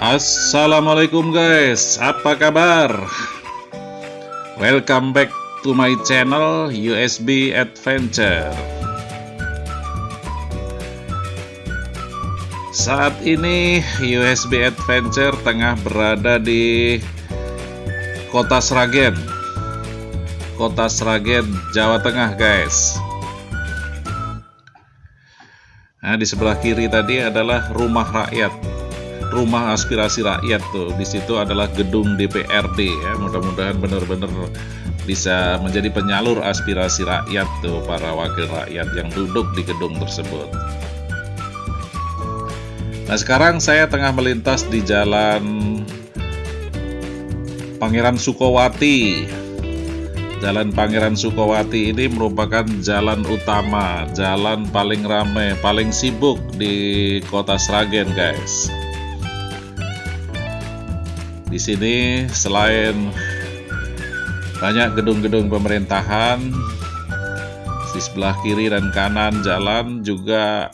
Assalamualaikum guys, apa kabar? Welcome back to my channel USB Adventure. Saat ini USB Adventure tengah berada di Kota Sragen, Jawa Tengah guys. Nah, di sebelah kiri tadi adalah rumah rakyat, rumah aspirasi rakyat tuh. Di situ adalah gedung DPRD ya. Mudah-mudahan benar-benar bisa menjadi penyalur aspirasi rakyat tuh, para wakil rakyat yang duduk di gedung tersebut. Nah, sekarang saya tengah melintas di Jalan Pangeran Sukowati. Jalan Pangeran Sukowati ini merupakan jalan utama, jalan paling ramai, paling sibuk di Kota Sragen guys. Di sini selain banyak gedung-gedung pemerintahan, di sebelah kiri dan kanan jalan juga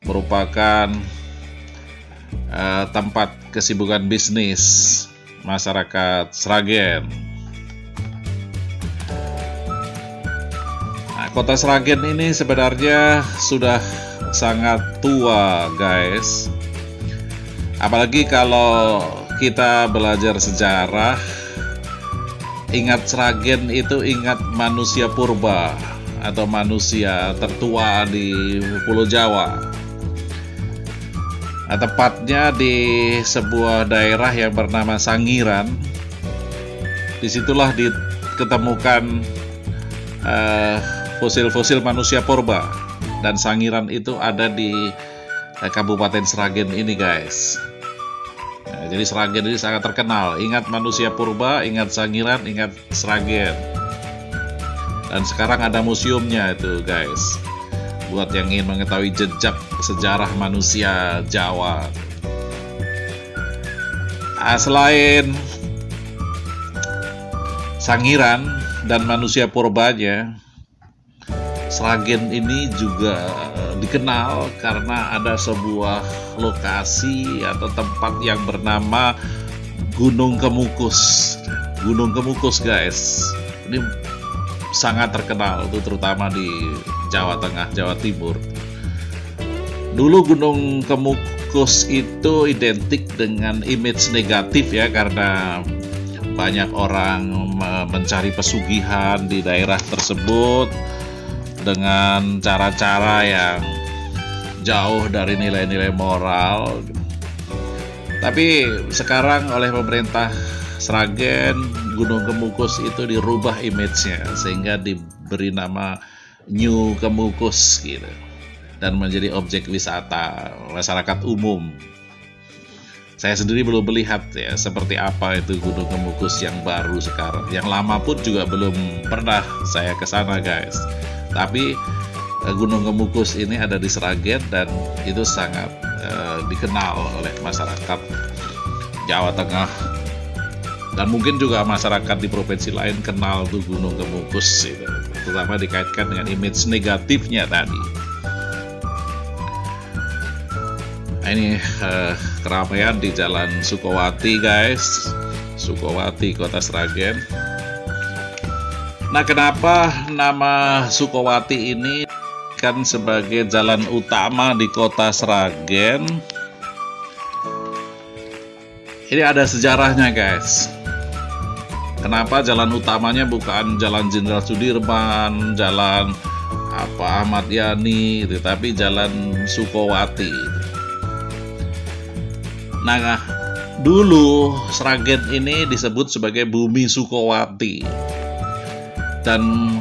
merupakan tempat kesibukan bisnis masyarakat Sragen. Nah, Kota Sragen ini sebenarnya sudah sangat tua guys. Apalagi kalau kita belajar sejarah, ingat Sragen itu ingat manusia purba atau manusia tertua di Pulau Jawa. Nah, tepatnya di sebuah daerah yang bernama Sangiran. Disitulah diketemukan fosil-fosil manusia purba, dan Sangiran itu ada di Kabupaten Sragen ini guys. Nah, jadi Sragen ini sangat terkenal. Ingat manusia purba, ingat Sangiran, ingat Sragen. Dan sekarang ada museumnya itu guys, buat yang ingin mengetahui jejak sejarah manusia Jawa. Nah, selain Sangiran dan manusia purbanya, Sragen ini juga dikenal karena ada sebuah lokasi atau tempat yang bernama Gunung Kemukus. Gunung Kemukus guys, ini sangat terkenal tuh, terutama di Jawa Tengah, Jawa Timur. Dulu Gunung Kemukus itu identik dengan image negatif ya, karena banyak orang mencari pesugihan di daerah tersebut dengan cara-cara yang jauh dari nilai-nilai moral. Tapi sekarang oleh pemerintah Sragen, Gunung Kemukus itu dirubah image-nya sehingga diberi nama New Kemukus gitu, dan menjadi objek wisata masyarakat umum. Saya sendiri belum melihat ya seperti apa itu Gunung Kemukus yang baru sekarang. Yang lama pun juga belum pernah saya ke sana guys. Tapi Gunung Kemukus ini ada di Sragen dan itu sangat dikenal oleh masyarakat Jawa Tengah. Dan mungkin juga masyarakat di provinsi lain kenal tuh Gunung Kemukus gitu, terutama dikaitkan dengan image negatifnya tadi. Nah, ini keramaian di Jalan Sukowati guys, Sukowati, Kota Sragen. Nah, kenapa nama Sukowati ini kan sebagai jalan utama di Kota Sragen? Ini ada sejarahnya guys. Kenapa jalan utamanya bukan Jalan Jenderal Sudirman, Jalan Ahmad Yani, tapi Jalan Sukowati. Nah, dulu Sragen ini disebut sebagai Bumi Sukowati. Dan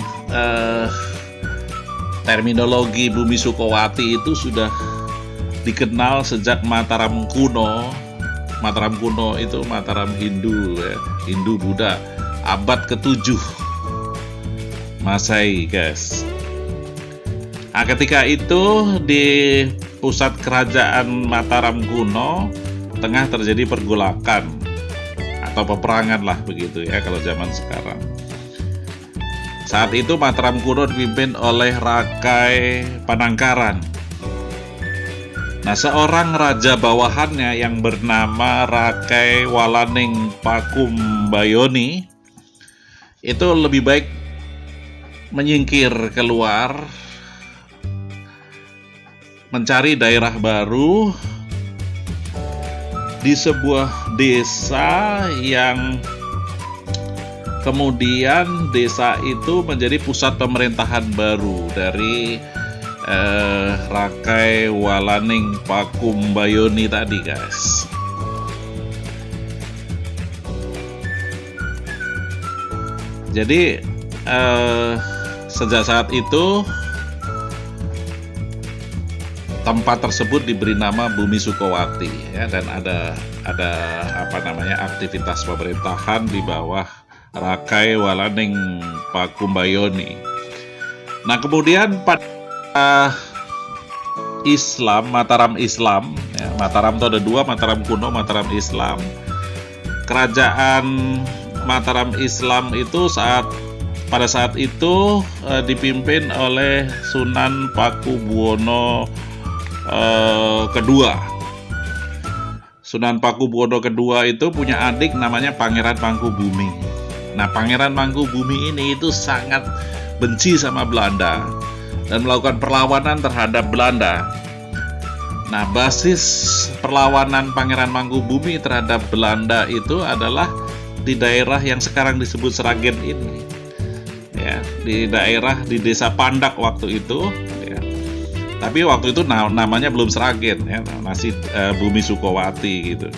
terminologi Bumi Sukowati itu sudah dikenal sejak Mataram kuno. Mataram kuno itu Mataram Hindu ya, Hindu Buddha, abad ke-7 Masehi guys. Nah, ketika itu di pusat kerajaan Mataram kuno tengah terjadi pergolakan atau peperangan lah begitu ya kalau zaman sekarang. Saat itu Mataram kuno dipimpin oleh Rakai Panangkaran. Nah, seorang raja bawahannya yang bernama Rakai Walaning Pakumbayoni itu lebih baik menyingkir keluar, mencari daerah baru di sebuah desa yang kemudian desa itu menjadi pusat pemerintahan baru dari Rakai Walaning Pakumbayoni tadi, guys. Jadi sejak saat itu tempat tersebut diberi nama Bumi Sukowati, ya, dan ada aktivitas pemerintahan di bawah Rakai Walaning Pakumbayoni. Nah, kemudian pada Islam, Mataram Islam, ya, Mataram itu ada dua, Mataram kuno, Mataram Islam. Kerajaan Mataram Islam itu pada saat itu dipimpin oleh Sunan Pakubuwono kedua. Sunan Pakubuwono kedua itu punya adik namanya Pangeran Mangkubumi. Nah, Pangeran Mangkubumi ini itu sangat benci sama Belanda dan melakukan perlawanan terhadap Belanda. Nah, basis perlawanan Pangeran Mangkubumi terhadap Belanda itu adalah di daerah yang sekarang disebut Sragen ini, ya, di desa Pandak waktu itu, ya. Tapi waktu itu namanya belum Sragen, ya, masih Bumi Sukowati gitu.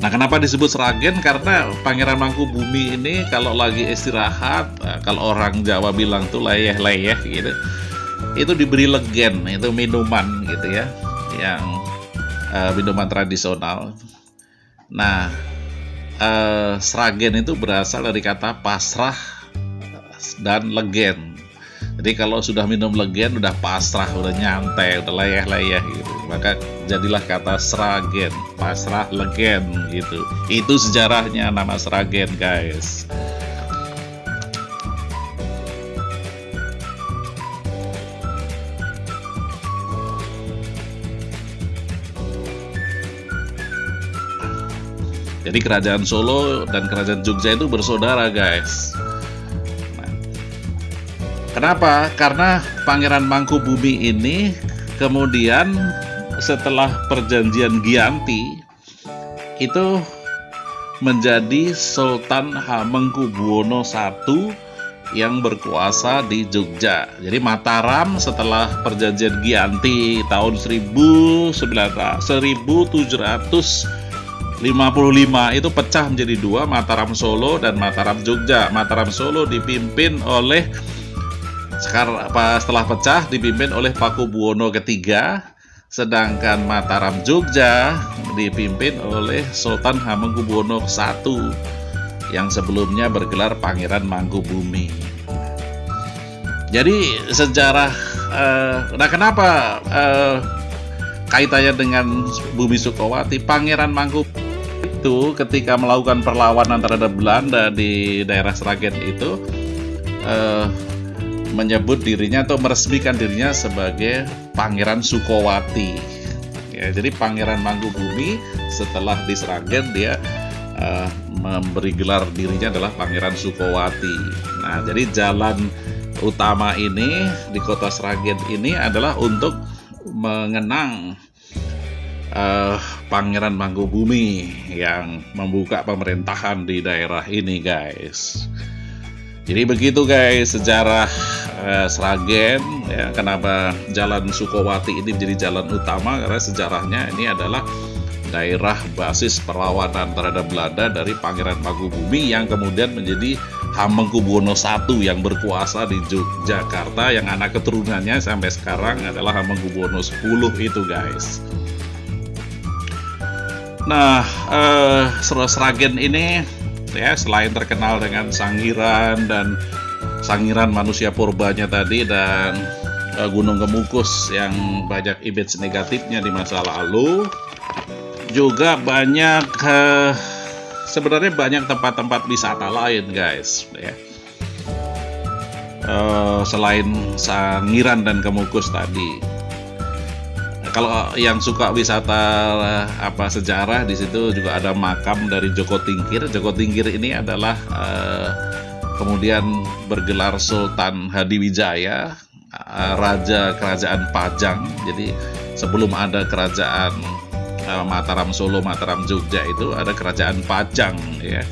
Nah, kenapa disebut Sragen? Karena Pangeran Mangkubumi ini kalau lagi istirahat, kalau orang Jawa bilang tuh leyeh-leyeh gitu, itu diberi legen, itu minuman gitu ya, yang minuman tradisional. Nah, Sragen itu berasal dari kata pasrah dan legen. Jadi kalau sudah minum legen, udah pasrah, udah nyantai, udah leyeh-leyeh gitu, maka jadilah kata Sragen, pasrah legen gitu. Itu sejarahnya nama Sragen, guys. Jadi kerajaan Solo dan kerajaan Jogja itu bersaudara, guys. Kenapa? Karena Pangeran Mangkubumi ini kemudian setelah perjanjian Giyanti itu menjadi Sultan Hamengkubuwono I yang berkuasa di Jogja. Jadi Mataram setelah perjanjian Giyanti tahun 1755 itu pecah menjadi dua, Mataram Solo dan Mataram Jogja. Mataram Solo dipimpin oleh setelah pecah dipimpin oleh Pakubuwono III, sedangkan Mataram Jogja dipimpin oleh Sultan Hamengkubuwono I yang sebelumnya bergelar Pangeran Mangkubumi. Jadi sejarah, nah kenapa kaitannya dengan Bumi Sukowati? Pangeran Mangkubumi itu ketika melakukan perlawanan terhadap Belanda di daerah Sragen itu menyebut dirinya atau meresmikan dirinya sebagai Pangeran Sukowati. Ya, jadi Pangeran Mangkubumi setelah di Sragen dia memberi gelar dirinya adalah Pangeran Sukowati. Nah, jadi jalan utama ini di kota Sragen ini adalah untuk mengenang Pangeran Mangkubumi yang membuka pemerintahan di daerah ini, guys. Jadi begitu, guys, sejarah Sragen, ya. Kenapa jalan Sukowati ini menjadi jalan utama? Karena sejarahnya ini adalah daerah basis perlawanan terhadap Belanda dari Pangeran Mangkubumi yang kemudian menjadi Hamengkubuwono I yang berkuasa di Yogyakarta, yang anak keturunannya sampai sekarang adalah Hamengkubuwono X itu, guys. Nah, Sragen ini, ya, selain terkenal dengan sangiran dan sangiran manusia purbanya tadi dan Gunung Kemukus yang banyak image negatifnya di masa lalu, juga banyak sebenarnya banyak tempat-tempat wisata lain, guys, ya. Selain sangiran dan Kemukus tadi. Kalau yang suka wisata sejarah, di situ juga ada makam dari Joko Tingkir. Joko Tingkir ini adalah kemudian bergelar Sultan Hadiwijaya, Raja Kerajaan Pajang. Jadi sebelum ada kerajaan Mataram Solo, Mataram Jogja, itu ada kerajaan Pajang ya.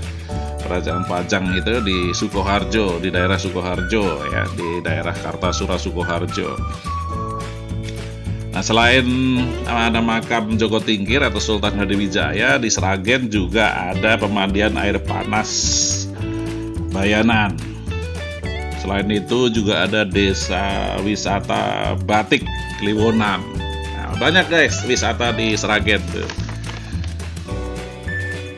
Kerajaan Pajang itu di Sukoharjo, di daerah Sukoharjo ya, di daerah Kartasura Sukoharjo. Nah, selain ada makam Joko Tingkir atau Sultan Hadiwijaya, di Sragen juga ada pemandian air panas Bayanan. Selain itu juga ada desa wisata Batik Kliwonan. Nah, banyak guys wisata di Sragen tuh.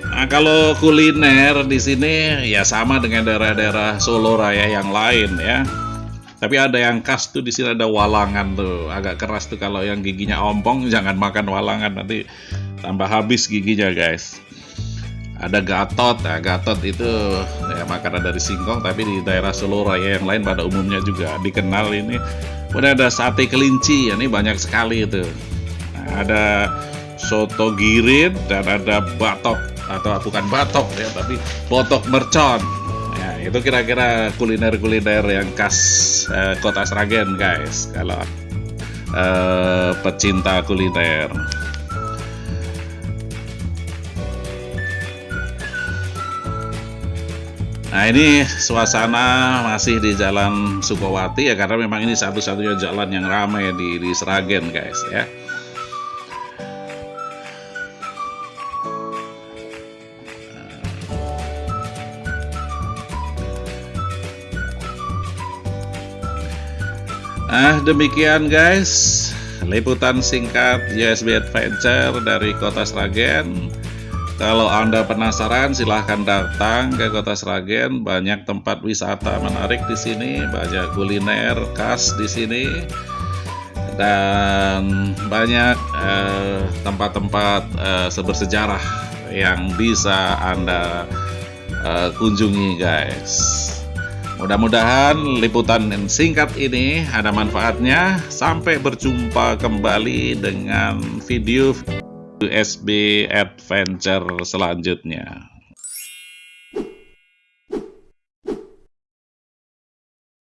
Nah, kalau kuliner di sini ya sama dengan daerah-daerah Solo Raya yang lain ya. Tapi ada yang khas tuh, di sini ada walangan tuh, agak keras tuh. Kalau yang giginya ompong jangan makan walangan, nanti tambah habis giginya guys. Ada gatot, nah gatot itu ya makanan dari singkong, tapi di daerah Solo Raya yang lain pada umumnya juga dikenal ini. Kemudian ada sate kelinci, ya, ini banyak sekali itu. Nah, ada soto girit dan ada batok, atau bukan batok ya, tapi botok mercon. Ya, itu kira-kira kuliner-kuliner yang khas kota Sragen guys, kalau pecinta kuliner. Nah, ini suasana masih di Jalan Sukowati ya, karena memang ini satu-satunya jalan yang ramai di Sragen guys ya. Nah, demikian guys liputan singkat USB Adventure dari kota Sragen. Kalau Anda penasaran, silahkan datang ke kota Sragen. Banyak tempat wisata menarik di sini, banyak kuliner khas di sini, dan banyak tempat-tempat bersejarah yang bisa Anda kunjungi guys. Mudah-mudahan liputan singkat ini ada manfaatnya. Sampai berjumpa kembali dengan video USB Adventure selanjutnya.